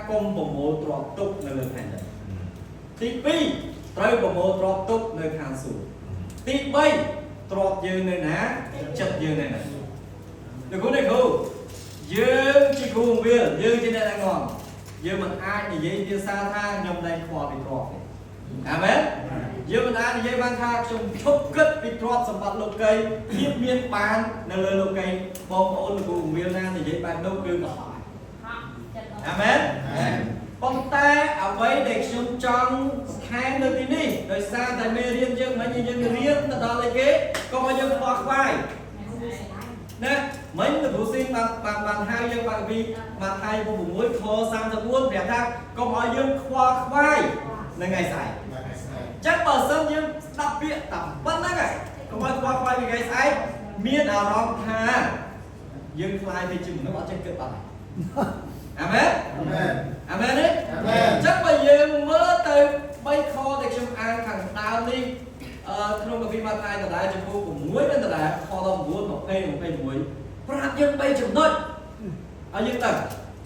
công bộ mô trọt tục nơi thành đấy tí pi trời bộ mô trọt tục nơi khang sủ tí bay trọt dương nơi ná chật dương nơi này được không này không dương chỉ cùng viên dương trên đây đang ngon dương mình ai thì dây kia xa tha nhom đây khoa bị trọt amen dương mình ai thì dây ban tha trong thúc cất bị trọt sầm bát lục cây hiếp miên bàn nơi lục cây bom ôn là cùng viên na thì dây bàn đâu cứ amen bông ta ở với để chúng trong hai nơi tí ní rồi xa tại mê riêng dương mấy nhân riêng đó là cái có bao nhiêu khoa khoai nè mấy người phụ sinh bằng hai dân bằng vì mà hai vô vùng muối khô sang ra buôn đẹp ra có bao nhiêu khoa khoai là ngày xài chắc bờ sân nhưng đặc biệt tập bất đó này có bao nhiêu khoa khoai vì ngày xài miên ở rong thà dương khoai thì chừng nó bỏ trên cực bài amen amen đấy chắc bây giờ mơ từ bay kho để chúng ăn thằng tao đi không có phim mặt ai là đại chúng của muối nên là đại kho đồng muối một cây muối phát dân bay chừng thôi ở những tầng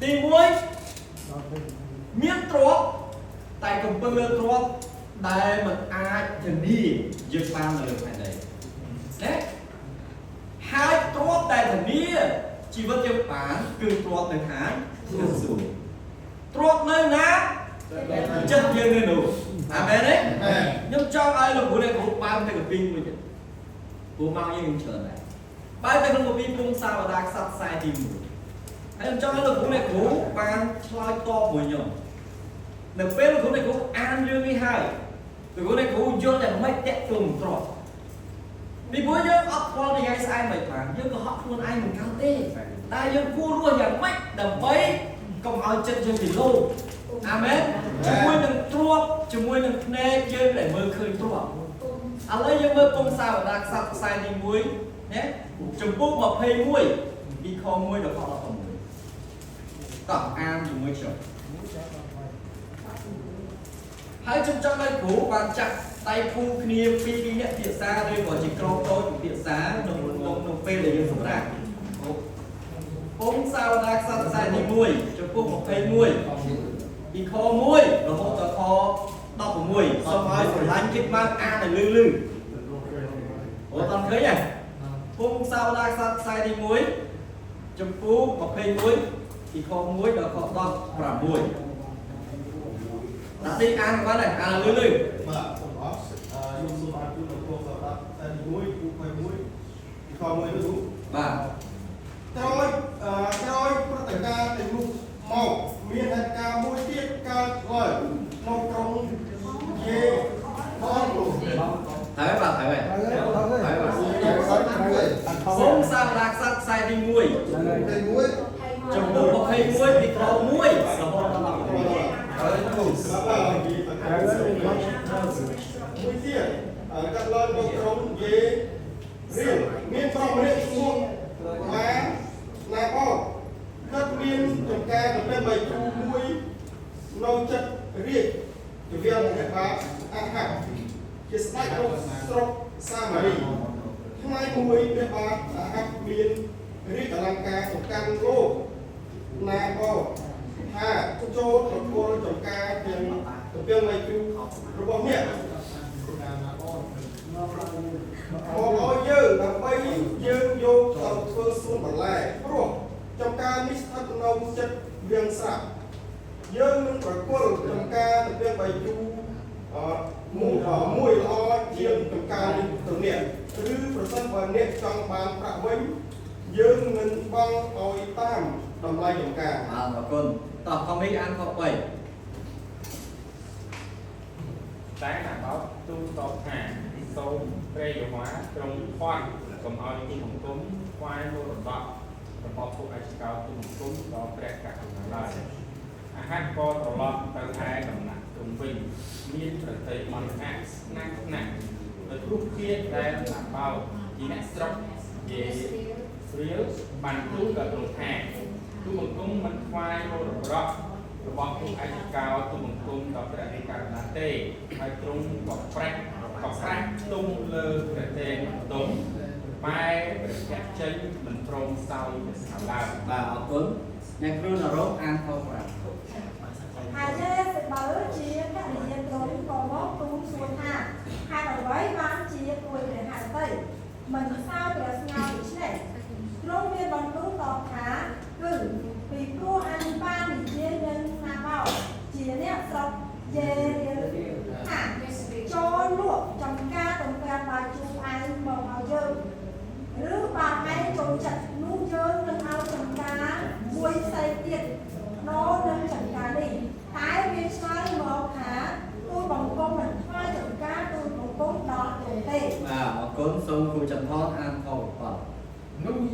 tìm muối miếng trộn tại cùng bơ trộn đại mình ai thì đi dược bao là được phải đấy đấy hai trộn đại thì đi chỉ vật dược bán cứ trộn từ tháng được rồi trộn nơi ná chất như người đủ amen đấy nhưng trong ai là của này của bao tay của pin mình của bao nhiêu người chờ này bao tay của pin bung sao và đang sắp sai tìm hay trong ai là của này của ban slide to mùi nhở được biết là của này của an như đi hai từ của này của vô là mấy tét cùng trọt vì bữa giờ ấp qua thì ai sai mày phản nhưng có họ luôn ai mình cao tê đại dương cua luôn nhà mấy đầm bấy công ao chân dương thì lô amen chúng môi đừng trua chúng môi đừng nê chơi để mơ khơi trua lấy những mơ công sao đặc sắc sai đi muối nhé chúng bút mà phê muối đi kho muối được họ là phần muối tổng an chúng môi trường hai chúng trong đây cũ bàn chặt tay phu kia phi đi nhận thiệt xa đây có chỉ câu tôi của thiệt xa đồng phê để những phút này cũng sao đặc sắc sai đi muối chúng bút mà phê muối đi kho muối rồi hỗ trợ kho đọc của muối xong rồi phải lanh kết mang a để lư lư ủa toàn thấy nhỉ phung sao đang sai đi muối chấm phú một cây muối thì kho muối được kho đọc và muối đặt đi ăn của bạn này à lư lư và rồi tất cả tình dục màu miền Nam ca mũi tiết ca rồi màu trong dê bom luôn thấy bạn phung sao đang sai đi muối chấm phú một cây muối thì kho muối mũi tiết các loại màu trong dê riêng miền trong riêng xuống má là con các viên trồng ca được bên bày chu mũi nâu chất riêng từ viên hệ bá ăn hạt cái sạch trong sọc sa mari hai mũi bên bá hạt viên riêng ở làng ca trồng can lô na co ha cho cô trồng ca viên từ viên bày chu rồi bom nhẹ có dơ là bay dơ vô tàu phương xuống bản lại rồi trong ca mít thắt nông chất viên sạc dơ nâng quả quân trong ca thực viên bài chu mùi lo chiếm trong ca tưởng niệm thứ phần sân và niệm trong bàn tạ vĩnh dơ ngân băng oi tam đồng lai trong ca và con tập không biết ăn không vậy sáng là báo tu tộc hàng tôm cây dầu hóa trong khoan cầm ao đi hồng cúng khoai mua đồng bạc đồng bạc thuộc ai cao tu hồng cúng đó bẹt cả hàng lại hát co tàu lọt tàu hai đồng nặng đồng bình miên trở tây mòn nặng nặng rồi lúc kia đây là bao chỉ nặng sọc về riếu bàn tu cả đồng hàng tu hồng cúng mình khoai mua đồng bạc đồng bạc thuộc ai cao tu hồng cúng đó bẹt cả là tê hai trung bọc bẹt có phát tung lơ để tên tống mai để chân mình trông sau để xào lao và ở cuốn ngày xưa là rốt ăn không phải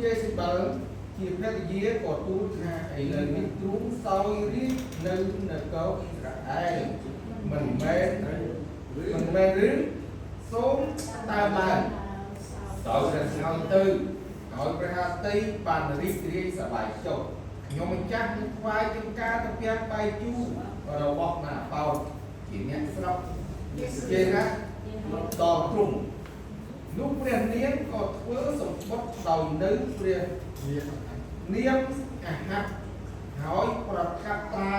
decibel ជាភរិយាក៏ទូលថាឥឡូវនេះទ្រង់សោយរាជនៅនគរអ៊ីស្រាអែលមិនមែនឬសូមតាមឡើងដោយព្រះស្ងោយទៅឲ្យព្រះហស្តីបានរីករាយសប្បាយចុះខ្ញុំម្ចាស់នឹងថ្វាយចង្ការទៅពាំងបាយជូររបស់ណាបោតជាអ្នកស្រុកជាណាតទ្រង់នោះព្រះនាងក៏ធ្វើសម្បត្តិដោយនៅព្រះនាងអាហັດហើយប្រកាសតា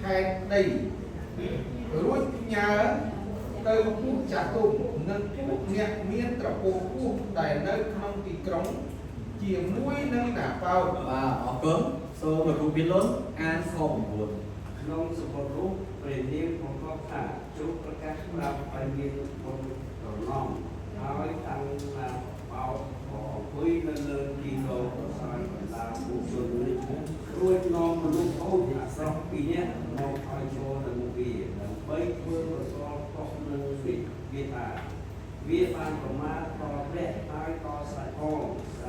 ខេត្តដីរួចផ្ញើទៅពួកចាទុំនិងពួកអ្នកមានត្រពោពោះដែលនៅក្នុងទីក្រុងជាមួយនឹងណាបោត បាទអរគុណសូមលោកគ្រូពីលុនអានខ9 ក្នុងសម្បត្តិរូបព្រះនាងបង្គាប់ថាជួបប្រកាសប្រាប់ឲ្យមានបុណ្យប្រណំហើយតាំងណាបោតក៏អង្គុយនៅលើទីកោប្រសើរបណ្ដាពួកជននេះរួចនាំមនុស្សអូនអាស្រស់ពីរនាក់មកឲ្យចូលនឹងវាដើម្បីធ្វើប្រសល់ខុសនឹងវាថាវាបានប្រមាថដល់ព្រះហើយក៏ស្រេចផងស្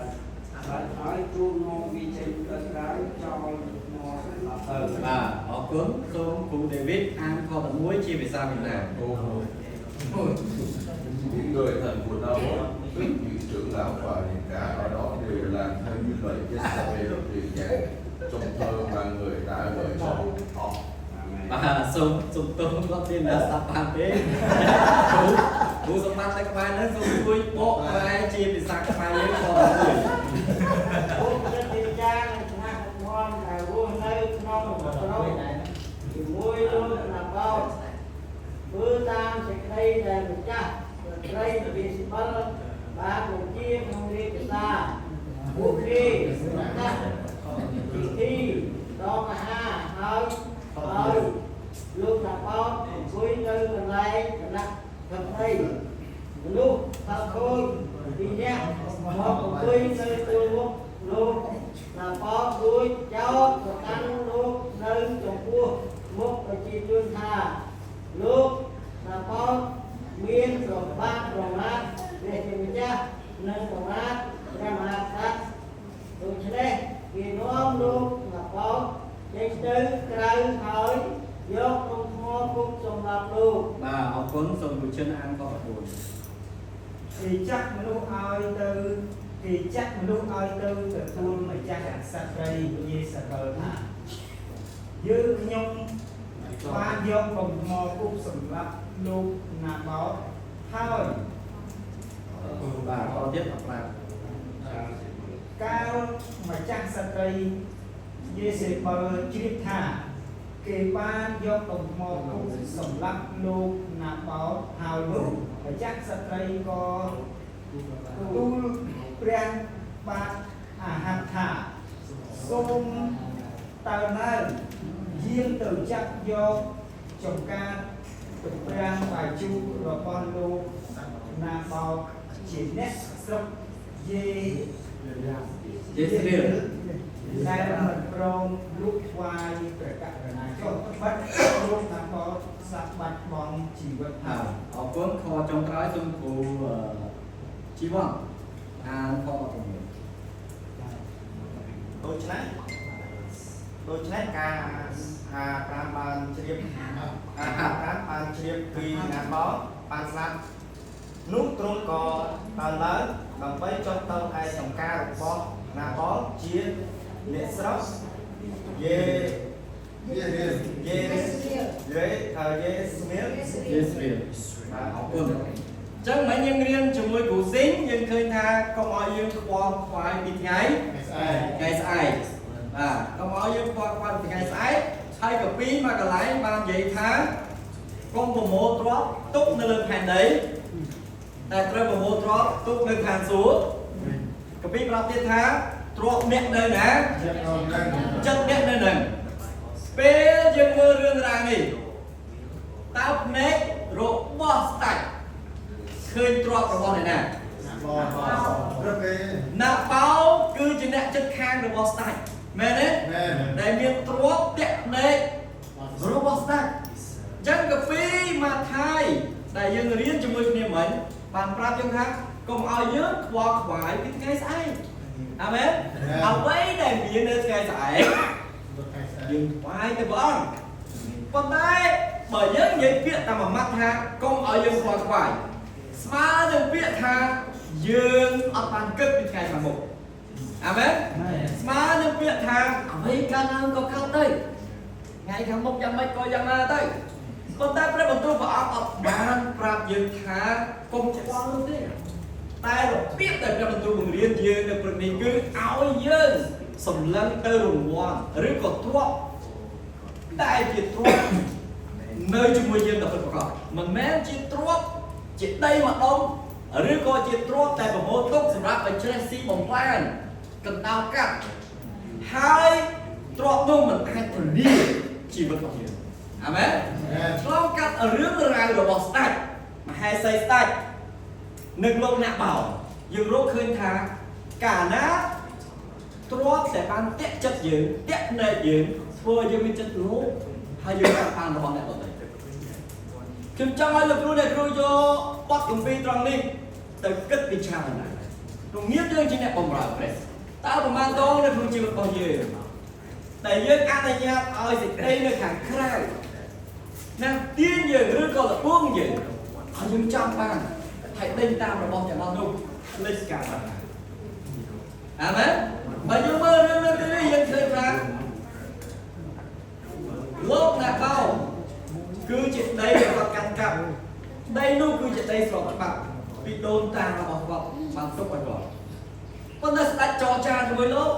រេចហើយជួបនាំវាចេញទៅក្រៅចោលមកសម្រាប់ទៅ បាទអរគុណសូមគ្រូដេវីតអានខ11ជាភាសាវៀតណាម Những người thần của nó tức vị trưởng lão và những cả ở đó đều làm theo như lời Jezebel truyền dạy trong thơ mà người đã gửi cho họ. បាទសូមទោសគាត់មានតែស្ដាប់បានទេគ្រូសម្បត្តិតែក្បែរហ្នឹងសូមជួយបកប្រែជាភាសាខ្មែរយើងខ11 ពួកចិត្តវិចារថ្នាក់មន់ដែលរស់នៅក្នុងក្រុងជាមួយលោកណាបោតធ្វើតាមសេចក្តីដែលម្ចាស់ស្ត្រីវិស្បលបានបញ្ជាក្នុងរាជសារពួកគេប្រកាសពីទីដងអាហារហើយលោកណាបោតអង្គុយនៅកន្លែងគណៈស្ត្រីមនុស្សថាខូចពីអ្នកមកអង្គុយនៅទួលមុខលោកណាបោតរួចចោទប្រកាន់លោកនៅចំពោះមុខប្រជាជនថាលោកណាបោតមានសម្បត្តិប្រមាថព្រះជាម្ចាស់និងប្រមាថព្រះមហាក្សត្រដូច្នេះគេនាំលោកណាបោតចេញទៅក្រៅហើយយកក្នុងថ្មគុកសម្រាប់លោក បាទអរគុណសូមគ្រូជិនអានខ14 គេចាក់មនុស្សឲ្យទៅទទួលម្ចាស់ក្សត្រីយេសាប៊ែលថាយើងខ្ញុំបានយកបំណងគុកសម្រាប់លោកណាបោតហើយ បាទតទៀត15 កាលម្ចាស់ក្សត្រីយេសាប៊ែលជ្រាបថាគេបានយកបំណងគុកសម្រាប់លោកណាបោតហើយនោះម្ចាស់ក្សត្រីក៏ទូលព្រះបាទអាហັດថាសូមតើនៅយាងទៅចាក់យកចំការទៅប្រាំងបាយជូររបស់លោកណាបោតជាអ្នកស្រុកយេស្រៀលដែលមិនព្រមលុបថ្វាយព្រះករុណាចុះបាត់លោកណាបោតស្លាប់បាត់បង់ជីវិតហើយ អរគុណខចុងក្រោយសូមគ្រូជីវ័នអានខ16 ដូច្នេះការអាប្រាំបានជ្រាបពីណាបោតបានស្លាប់នោះទ្រង់ក៏ដើរឡើងដើម្បីចុះទៅឯចំការរបស់ណាបោតជាអ្នកស្រុកយេស្មៀល អរគុណចឹងមិញយើងរៀនជាមួយគ្រូស៊ីងយើងឃើញថាកុំឲ្យយើងខ្វល់ខ្វាយពីថ្ងៃស្អែកបាទកុំឲ្យយើងខ្វល់ខ្វាយពីថ្ងៃស្អែកហើយកពីមកកន្លែងបាននិយាយថាកុំប្រមូលទ្រព្យទុកនៅលើផែនដីតែត្រូវប្រមូលទ្រព្យទុកនៅខាងសួគ៌កពីប្រាប់ទៀតថាទ្រព្យអ្នកនៅណាចិត្តអ្នកនៅនឹងពេលយើងមើលរឿងរ៉ាវនេះតើភ្នែករបស់ស្ដេចឃើញទ្រព្យរបស់អ្នកណាណាបោគឺជាអ្នកចិត្តខាងរបស់ស្ដេចមែនទេដែលមានទ្រព្យតាក់ភ្នែករបស់ស្ដេចអញ្ចឹងកាពីមកថៃដែលយើងរៀនជាមួយគ្នាមិញបានប្រាប់យើងថាកុំឲ្យយើងខ្វល់ខ្វាយពីថ្ងៃស្អែក អាមែនអ្វីដែលមាននៅថ្ងៃស្អែកយើងថ្វាយទៅព្រះអង្គប៉ុន្តែបើយើងនិយាយពាក្យតែមួយម៉ាត់ថាកុំឲ្យយើងខ្វល់ខ្វាយស្មើនឹងពាក្យថាយើងអត់បានគិតពីថ្ងៃខាងមុខអាមែនស្មើនឹងពាក្យថាអ្វីកើតឡើងក៏កើតទៅថ្ងៃខាងមុខយ៉ាងម៉េចក៏យ៉ាងណាទៅប៉ុន្តែព្រះបន្ទូលព្រះអង្គអត់បានប្រាប់យើងថាកុំខ្វល់នោះទេតែរបៀបដែលព្រះបន្ទូលបង្រៀនយើងនៅព្រឹកនេះគឺឲ្យយើងសម្លឹងទៅរង្វាន់ឬក៏ទ្រព្យតែជាទ្រព្យនៅជាមួយយើងដល់ពិតប្រាកដមិនមែនជាទ្រព្យជាដីម្ដុំឬក៏ជាទ្រព្យតែប្រមូលទុកសម្រាប់បញ្ច្រេះស៊ីបំផ្លាញកណ្ដោកាត់ហើយទ្រព្យនោះមិនអាចធានាជីវិតរបស់យើងអាមែនឆ្លងកាត់រឿងរ៉ាវរបស់ស្ដេចមហេសីស្ដេចនៅលោកអ្នកបោយើងរកឃើញថាកាលណាទ្រព្យតែបានតាក់ចិត្តយើងតាក់ភ្នែកយើងធ្វើយើងមានចិត្តលោភហើយយើងតាមបានរបស់អ្នកដទៃខ្ញុំចង់ឲ្យលោកគ្រូអ្នកគ្រូយកបទគម្ពីរត្រង់នេះទៅគិតពិចារណារងៀបយើងជាអ្នកបម្រើព្រះតើប្រមាណដងនៅក្នុងជីវិតរបស់យើងដែលយើងអនុញ្ញាតឲ្យសេចក្តីនៅខាងក្រៅណាទាញយើងឬក៏លបងយើងឲ្យយើងចង់បានហើយដេញតាមរបស់ទាំងអស់នោះលេចការបានអាមែនបើយើងមើលរឿងនេះយើងឃើញថាលោកអ្នកបោគឺជាដីដែលគាត់កាន់កាប់ដីនោះគឺជាដីស្របច្បាប់ពីដូនតារបស់គាត់បានទុកឲ្យគាត់ប៉ុន្តែស្ដេចចរចាជាមួយលោក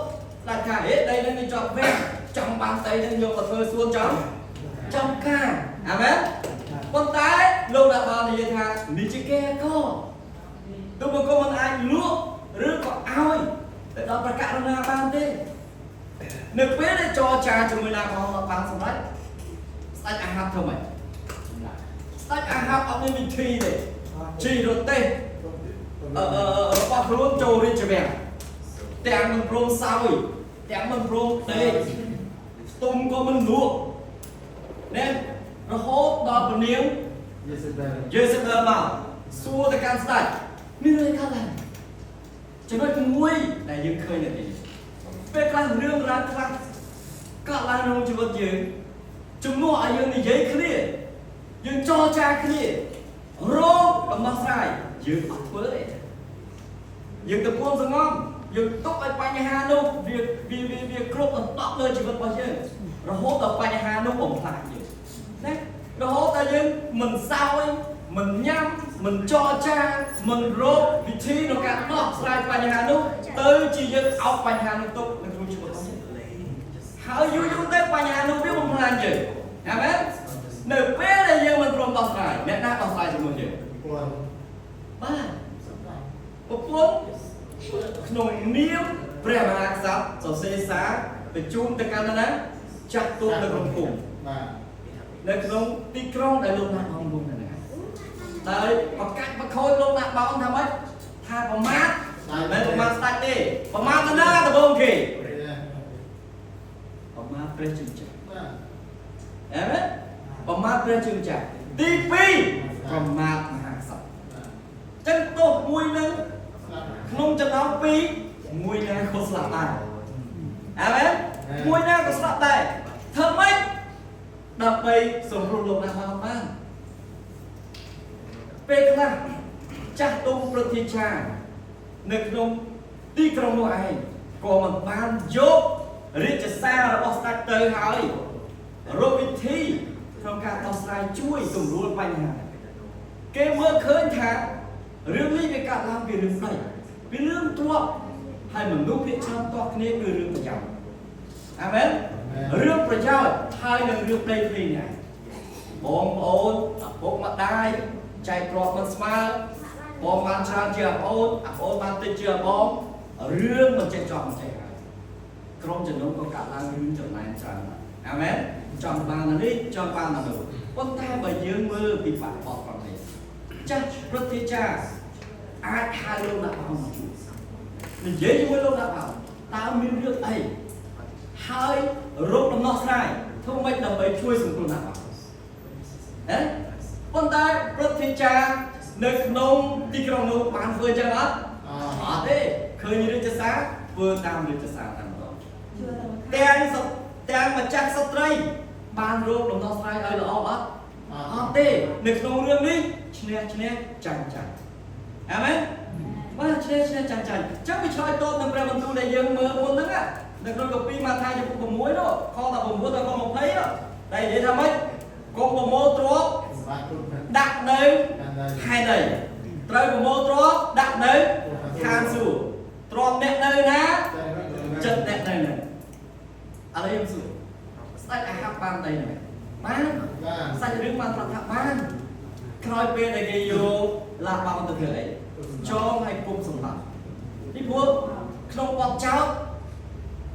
ស្ដេចថាហេដីនេះជាប់វែងចង់បានដីនេះយកទៅធ្វើសួនចំការអាមែនប៉ុន្តែលោកអ្នកបោនិយាយថានេះជាគេក៏ទូបង្គំមិនអាចលក់ឬក៏ឲ្យទៅដល់ប្រកាសណាបានទេនៅពេលដែលចរចាជាមួយណាផងបានសម្រេចស្ដេចអាហាប់ធ្វើម៉េចស្ដេចអាហាប់អត់មានវិធីទេជីរទេរបស់ខ្លួនចូលរាជវាំងទាំងមិនព្រមសោយទាំងមិនព្រមដេកស្ទុំក៏មិនលក់ណែរហូតដល់ពនាងយេសេបែលមកសួរទៅកាន់ស្ដេចមានរឿងកើតឡើងចំណុចទី1ដែលយើងឃើញនៅនេះពេលខ្លះរឿងរ៉ាវខ្លះកើតឡើងក្នុងជីវិតយើងជំនួសឲ្យយើងនិយាយគ្នាយើងចរចាគ្នារកដំណោះស្រាយយើងអត់ធ្វើទេយើងទៅពួងសងំយើងទុកឲ្យបញ្ហានោះវាគ្រប់អន្តក់លើជីវិតរបស់យើងរហូតដល់បញ្ហានោះបំផ្លាញយើងណារហូតដល់យើងមិនសោយមិនញ៉ាំមិនចរចាមិនរកវិធីក្នុងការដោះស្រាយបញ្ហានោះទៅជាយើងអោបបញ្ហានោះទុកនៅក្នុងជីវិតរបស់យើងហើយយូរទៅបញ្ហានោះវាបំផ្លាញយើងអាមែននៅពេលដែលយើងមិនព្រមដោះស្រាយអ្នកណាដោះស្រាយជាមួយយើងបាទប្រពន្ធក្នុងនាមព្រះមហាក្សត្រសរសេរសារបញ្ជូនទៅកាន់ណាចាត់ទុកនៅក្នុងភូមិបាទនៅក្នុងទីក្រុងដែលលោកណាបងរួមនៅណាតែប្រកាសបខូចលោកណាបងថាម៉េចថាប្រមាថមិនមែនប្រមាថស្ដេចទេប្រមាថទៅណាដំបូងគេប្រមាថព្រះជន្មបាទអែមែនប្រមាថព្រះជន្មទី2ប្រមាថមហាក្សត្រចឹងទោះមួយនឹងក្នុងចំណោម2មួយណាក៏ស្លាប់ដែរអែមែនមួយណាក៏ស្លាប់ដែរធ្វើម៉េចដើម្បីសង្គ្រោះលោកណាបានពេលខ្លះចាស់ទុំព្រឹទ្ធាចារ្យនៅក្នុងទីក្រុងនោះឯងក៏មិនបានយករាជសាររបស់ស្ដេចទៅហើយរកវិធីក្នុងការដោះស្រាយជួយសម្រួលបញ្ហាគេមើលឃើញថារឿងនេះវាកើតឡើងពីរឿងស្អីពីរឿងទ្រព្យហើយមនុស្សភាគច្រើនតគ្នាគឺរឿងប្រយោជន៍អាមែនរឿងប្រយោជន៍ហើយនឹងរឿងដីធ្លីនេះបងប្អូនឪពុកម្ដាយចែកទ្រព្យមិនស្មើបងបានច្រើនជាឪពុកបានតិចជាបងរឿងមិនចេះចប់មិនចេះហើយក្រុមជំនុំក៏កាត់ឡើងរឿងចំណែនច្រើនអាមែនចង់បាននេះចង់បាននោះប៉ុន្តែបើយើងមើលពីបាក់បោះប្រទេសចាស់ព្រឹទ្ធាចារ្យអាចហៅលោកអ្នកបងមកជួយនិយាយជាមួយលោកអ្នកបងតើមានរឿងអីហើយរកដំណោះស្រាយធ្វើម៉េចដើម្បីជួយសង្គ្រោះអ្នកបងប៉ុន្តែព្រឹទ្ធាចារ្យនៅក្នុងទីក្រុងនោះបានធ្វើចឹងអត់ទេឃើញរាជសារ vừa tam được cho sao tam đó đang mà chắc sắp đây ban rô đồng nó sai ơi là ó tê nực nông rương đi chne chẳng amen mà chne chẳng chắc bị chơi tốt nâng ra bằng tu để dân mơ buồn lắm á nực nông copy mà thay cho bụng muối đó kho là bụng muối tôi không một thấy đó đây để làm ấy con bụng muối trộn đặt nơi hai đầy trời bụng muối trộn đặt nơi khan sủ trộn đẹp nơi ná chật đẹp nơi này ở đây em sủ sai ai hấp ban đây này ban sai đứng ban thật hấp ban coi bên này cái vô là bao từ người cho hay cùng sống thật đi buông không bọt cháu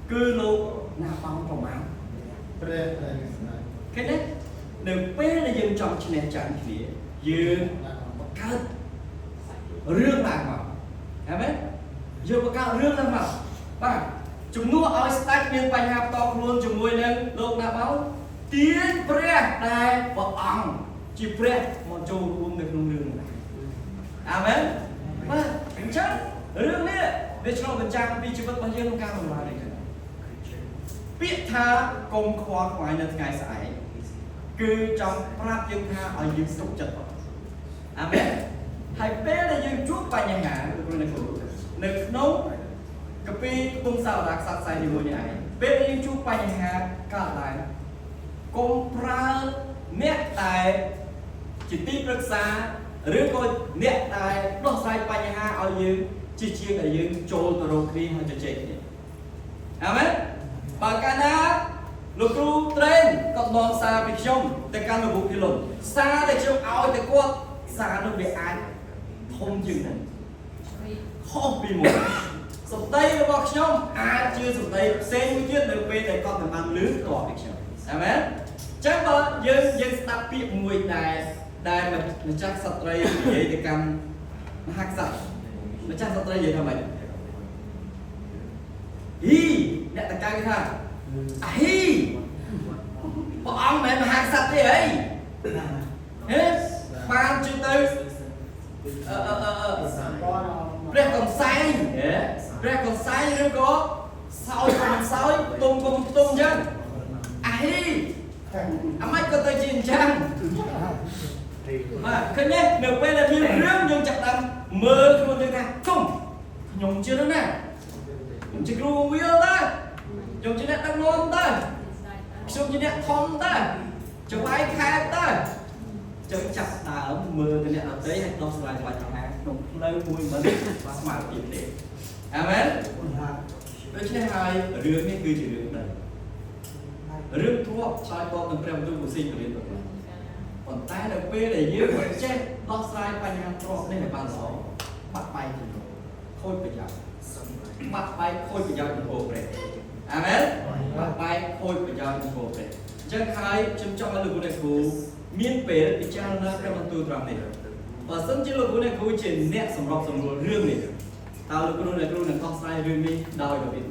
cứ lúc nào bao trong máu cái đấy nếu bên này dừng trong trên này chẳng phía dừng cất rương lại mà em biết dừng một cao rương lên mà bạn chúng nó ở stack miền Tây hạp to luôn chúng môi lên lúc nào báo tiến pre đại và ong chỉ pre một chỗ luôn được luôn rương này amen mà chắc rương này về cho mình trang vì chỉ vật bao nhiêu không cao hơn là này biết tha công khoa ngoài nên ngày sải cứ trong pháp dân tha ở những sốc chật amen hãy bé là dân chuốc và nhà ngã được này được nấu cà phê tung sao đặc sắc sai đi mua này bé là dân chuốc và nhà ngã cả lại công pra nét tài chỉ tiếp rất xa rồi coi nét tài đó sai và nhà ngã ở những chi chia ở những trôi từ đầu khi họ cho chết amen bà ca na lục ru train còn non xa bị trongแต่การระบุพิลมซาแต่ช่วงเอาแต่กวดซาnó bị ai thông chừng này không bị một sập tay nó bọc trong ai chưa sập tay xem cái chuyện được về để con thằng ăn lưới cỏ được chưa amen chắc mà dân tập bị mùi đài mà chắc sập tay vậy thì cầm hắc sập mà chắc sập tay vậy thôi mày hi nè ta cái thằng hi bọn ông mẹ mà hàng sạch đi ấy hết ban chữ tư rẽ còn say rẽ còn say nữa có soi còn soi tung còn tung chân hi mấy con tay chìm chăng mà cái nhé được bây là như rương nhưng chặt đâm mơ không được nào không nhung chưa nữa nè nhung chỉ ru wheel ta nhung chỉ nét đâm luôn ta xong như nét thông ta cho ai khai ta cho chặt ta ở mưa cái nét ở đấy hay đâu lại vài thằng hàng nông nơi mùi mình và smart kiểm để amen đôi khi hai rương này cứ chỉ rương này rương thuốc soi con từng treo tôi của sinh của liên tục còn tay được bê để dưới phải chết lo sai vài hàng trọ nên là bàn gió bắt bay thì khôi phải giàu bắt bay khôi phải giàu những bộ này amen bắt bay khôi phải giàu những bộ này chân khai chấm trong là lực của này cũ miên bể bị cha nó cái bằng tu trầm này và sân chiến lược của này cũ chỉ nét sầm rọc sầm rùa rương này tao lực của này cũ là con sai rương đi đòi được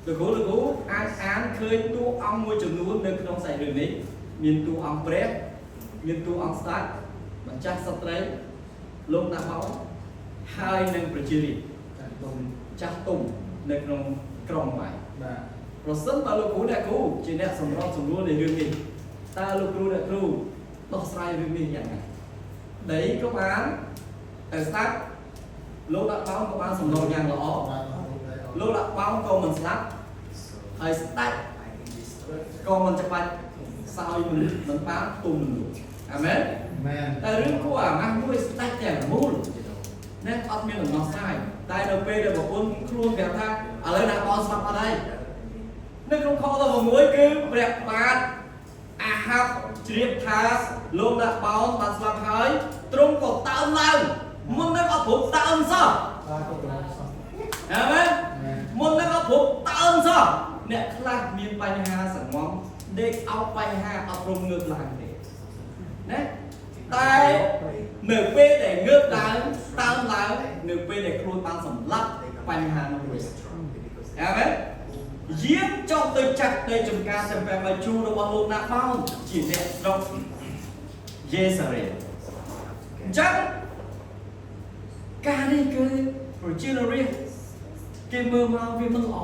lực cũ án khơi tu ông môi trường núi nơi không sai rương này miên tu ông prep miên tu ông start mà chắc sắp tới lúc nào máu hai nâng prechiri chắc tùng nơi không trong ngoài rồi sân ta lục cũ này cũ chỉ nét sầm rọc sầm rùa để rương đi ta lục cũ này cũ đọc sai rương điอย่างnày đấy các bạn tại start lúc đã báo các bạn sầm rọc nhàng lõ lúc đã báo câu mình slap hay start câu mình chụp ảnh sao mình báo tùng mình đủ amen tại rương cũ mang nuôi start chèn mũ nét ấp miệng là nó sai tại đầu p để một con luôn kèm thang ở đây là con slap ở đây nên không khó là một mũi cứ đẹp bạn hấp triệt tha luôn đã báo bạn slap hơi trung cổ tạo lần muốn nó có phục tạo sao amen muốn nó có phục tạo sao nè là miền Tây ha sản mong để áo Tây ha áo rung ngược lại đấy tay nửa p để ngược lại tạo lại nửa p để khuôn ban sầm lắc Tây ha nó rồi amen giếng trong tôi chặt đây chúng ta xem về bài chu nó bao luôn nạp bao chỉ đẹp trong Jezreel chắc ca đi cứ rồi chưa nó riêng គេមើលមកវាមិនល្អ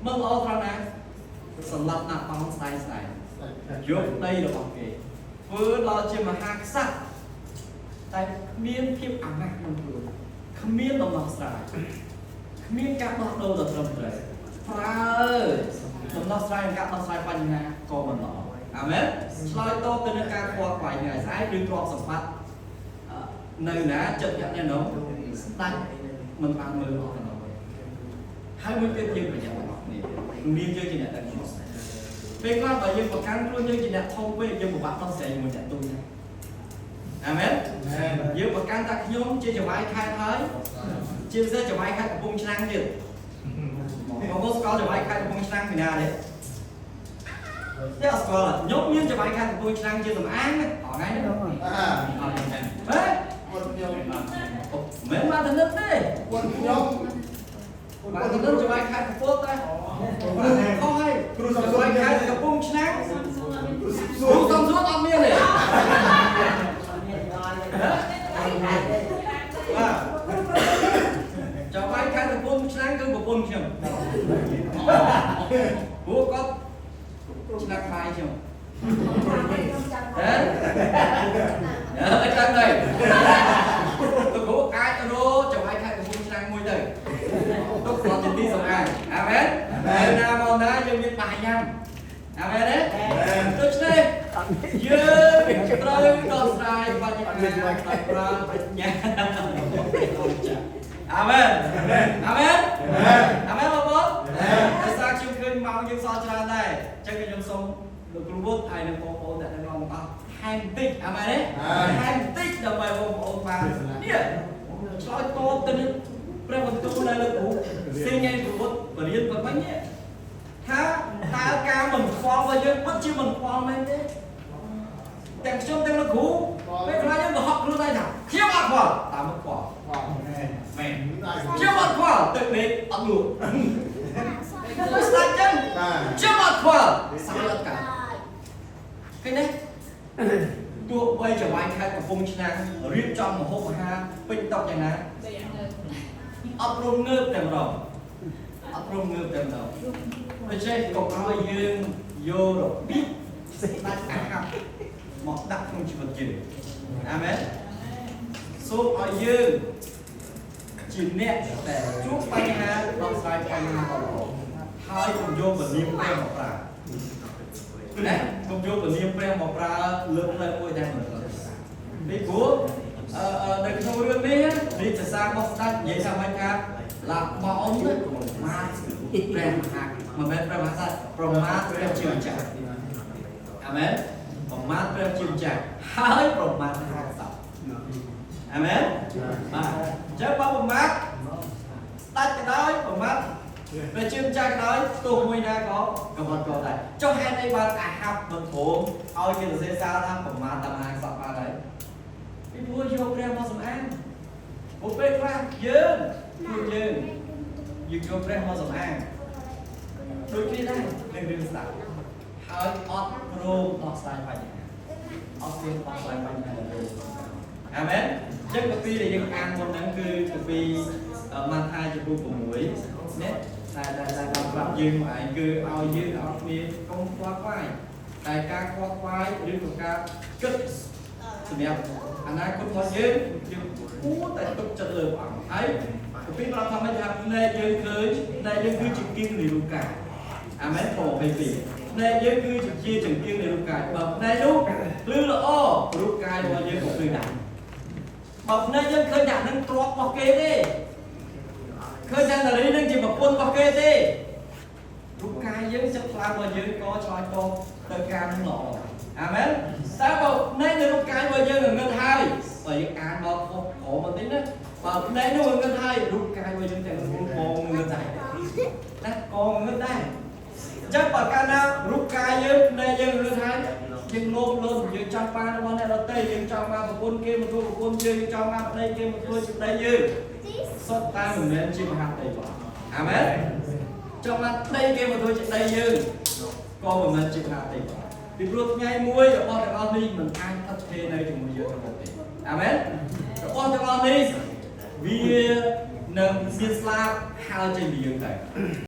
ត្រង់ណាសម្រាប់ណាបងស្ដាយយកដីរបស់គេធ្វើដល់ជាមហាក្សត្រតែគ្មានភាពអាម៉ាស់ក្នុងខ្លួនគ្មានដំណោះស្រាយគ្មានការដោះដូរដ៏ត្រឹមត្រូវប្រើដំណោះស្រាយនិងការដោះស្រាយបញ្ហាក៏មិនល្អអាមែនឆ្លើយតបទៅនឹងការខ្វល់ខ្វាយថ្ងៃស្អែកឬទ្រព្យសម្បត្តិនៅណាចិត្តអ្នកនេះនោះស្ដាច់មិនបានមើលអស់នោះហើយមួយទៀតយើងប្រយ័ត្នរបស់គ្នាមានយើងជាអ្នកដែលខុសពេលខ្លះបើយើងប្រកាន់ខ្លួនយើងជាអ្នកធំពេកយើងពិបាកដោះស្រាយមួយអ្នកទូទៅអាមែនយើងប្រកាន់តែខ្ញុំជាចវាយខេត្តហើយជាពិសេសចវាយខេត្តកំពង់ឆ្នាំងទៀតបងប្អូនស្គាល់ចវាយខេត្តកំពង់ឆ្នាំងពីណាទេតែអត់ស្គាល់ខ្ញុំមានចវាយខេត្តកំពង់ឆ្នាំងជាសំអាងថ្ងៃនេះមិនមកទៅនឹកទេខ្ញុំមកទៅនឹកចវាយខេត្តកំពតតែខុសហើយគ្រូចវាយខេត្តកំពង់ឆ្នាំងគ្រូសំសួរអត់មានទេចវាយខេត្តកំពង់ឆ្នាំងគឺប្រពន្ធខ្ញុំព្រោះគាត់ឆ្នាំងបាយខ្ញុំអឺចាំđây tôi cố ai tôi đố chồng ai khai được buôn sang môi đời tôi còn tiền đi xong ai amen nào còn đó dân biết bài nhau amen đấy tôi chơi dơ tôi còn sai và những người ra nhà amen amen amen bà bố tại sao chung khơi mau nhưng so cho đây chắc cái dân sống được luôn bút ai được phố tại đây ngon không hành tích amen đấy hành tích đồng bài bông và nè cho to tênព្រះបន្ទូលនៅលើគ្រូសេញឯគ្រូបរៀនគាត់វិញថាតើការមិនខ្វល់របស់យើងពិតជាមិនខ្វល់មែនទេទាំងខ្ញុំទាំងលោកគ្រូពេលខ្លះយើងក៏ហត់ខ្លួនដែរថាខ្ញុំអត់ខ្វល់តាមមិនខ្វល់មែនខ្ញុំអត់ខ្វល់ទឹកនេះអត់លក់ស្ដាច់ចឹងខ្ញុំអត់ខ្វល់សាយអត់កាឃើញទេទោះបីចវាយខេត្តកំពង់ឆ្នាំងរៀបចំមហូបអាហារពេញតុយ៉ាងណាអត់រំងើបតែម្ដងអត់រំងើបតែម្ដងដូច្នេះកុំឲ្យយើងយករបៀបដាច់អាហារមកដាក់ក្នុងជីវិតយើងអាមែនសូមឲ្យយើងជាអ្នកដែលជួបបញ្ហាដោះស្រាយបញ្ហាល្អហើយកុំយកពលាមព្រះមកប្រើណាកុំយកពលាមព្រះមកប្រើលើកផ្លូវមួយដែលមិនត្រូវពីព្រោះនៅក្នុងរឿងនេះរាជសាររបស់ស្ដេចនិយាយថាមិនថាឡាបោនមកព្រះមហាមិនមែនព្រះមហាក្សត្រប្រមាថព្រះជាម្ចាស់អាមែនប្រមាថព្រះជាម្ចាស់ហើយប្រមាថមហាក្សត្រអាមែនបាទអញ្ចឹងបើប្រមាថស្ដេចក៏ដោយប្រមាថព្រះជាម្ចាស់ក៏ដោយទោះមួយណាក៏កំណត់ក៏ដែរចុះហេតុអីបានអាហាប់មិនព្រមឲ្យគេសរសេរសារថាប្រមាថតាមមហាក្សត្របានហើយពីព្រោះយកព្រះមកសំអាងព្រោះពេលខ្លះយើងយកព្រះមកសំអាងដូចគ្នាដែរនឹងរឿងស្ដាប់ហើយអត់ព្រមដោះស្រាយបញ្ហាអត់ព្រមដោះស្រាយបញ្ហាទេអាមែនអញ្ចឹងកាពីដែលយើងអានមុនហ្នឹងគឺកាពីម៉ាថាចំពោះ6នេះតែបានប្រាប់យើងមកឯងគឺឲ្យយើងអត់មានកុំខ្វល់ខ្វាយតែការខ្វល់ខ្វាយឬក៏ការគិតសម្រាប់អនាគតរបស់យើងគួរតែទុកចិត្តលើព្រះអង្គហើយពីប្រាប់ថាមិនថាភ្នែកយើងឃើញភ្នែកយើងគឺជាគៀងនៃរូបកាយអាមែនព្រោះ22ភ្នែកយើងគឺជាចង្កៀងនៃរូបកាយបើភ្នែកនោះភ្លឺល្អរូបកាយរបស់យើងក៏ភ្លឺដែរបើភ្នែកយើងឃើញថានឹងទ្រពរបស់គេទេឃើញថានារីនឹងជាប្រពន្ធរបស់គេទេរូបកាយយើងចិត្តខ្លាំងរបស់យើងក៏ឆ្លើយតបទៅការនឹងល្អអាមែនតែបើភ្នែកនៃរូបកាយរបស់យើងងឹតហើយបើយើងអានមកខុសក្របន្តិចណាបើភ្នែកនោះងឹតហើយរូបកាយរបស់យើងទាំងមូលកងងឹតដែរណាកងងឹតដែរអញ្ចឹងបើកាលណារូបកាយយើងភ្នែកយើងងឹតហើយយើងលោភយើងចង់បានរបស់អ្នកដទៃយើងចង់បានប្រពន្ធគេមកធ្វើប្រពន្ធយើងចង់បានប្តីគេមកធ្វើជាប្តីយើងសុទ្ធតែមិនមែនជាមហាប្តីបងអាមែនចង់បានប្តីគេមកធ្វើជាប្តីយើងក៏មិនមែនជាមហាប្តីបងពីព្រោះថ្ងៃមួយរបស់ទាំងអស់នេះមិនអាចថិតថេរនៅជាមួយយើងទាំងអស់ទេអាមែនរបស់ទាំងអស់នេះវា nâng xiên slap hao trên bị dương thầy